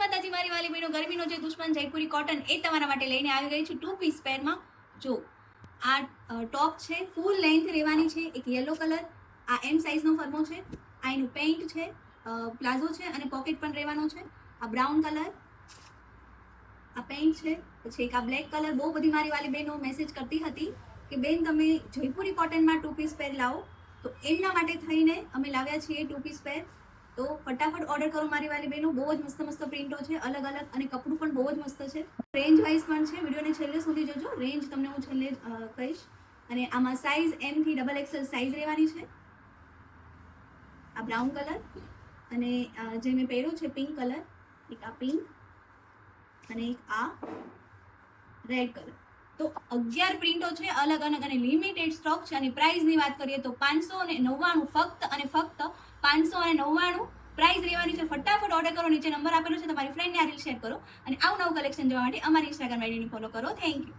માતાજી મારી વાલી બહેનો, ગરમીનો જે દુશ્મન જયપુરી કોટન એ તમારા માટે લઈને આવી ગઈ છું 2 પીસ પેરમાં. જો આ ટોપ છે, ફૂલ લેન્થ રહેવાની છે, એક યલો કલર, આ એમ સાઇઝનો ફર્મો છે, આ એનું પેન્ટ છે, પ્લાઝો છે અને પોકેટ પણ રહેવાનો છે. આ બ્રાઉન કલર, આ પેન્ટ છે. પછી એક આ બ્લેક કલર. બહુ બધી મારી વાલી બહેનો મેસેજ કરતી હતી કે બેન તમે જયપુરી કોટનમાં 2 પીસ પેર લાવો, તો એમના માટે થઈને અમે લાવ્યા છીએ 2 પીસ પેર. તો ફટાફટ ઓર્ડર કરો મારી વાલી બહેનો. બહુ જ મસ્ત મસ્ત પ્રિન્ટો છે, અલગ અલગ, અને કપડું પણ બહુ જ મસ્ત છે. રેન્જ વાઇઝ પણ છે, વિડીયોને છેલ્લે સુધી જોજો, રેન્જ તમને હું છેલ્લે કહીશ. અને આમાં સાઇઝ M થી XXL સાઇઝ રહેવાની છે. આ બ્રાઉન કલર અને જે મેં પહેર્યું છે પિંક કલર, એક આ પિંક અને એક આ રેડ કલર. તો 11 પ્રિન્ટો છે, અલગ અલગ અને લિમિટેડ સ્ટોક છે. અને પ્રાઇસની વાત કરીએ તો 599 ફક્ત અને ફક્ત 599 પ્રાઇસ રહેવાની છે. ફટાફટ ઓર્ડર કરો, નીચે નંબર આપેલો છે, તમારી ફ્રેન્ડને આ રીલ શેર કરો અને આવું નવું કલેક્શન જોવા માટે અમારી ઇન્સ્ટાગ્રામ આઈડીને ફોલો કરો. Thank you.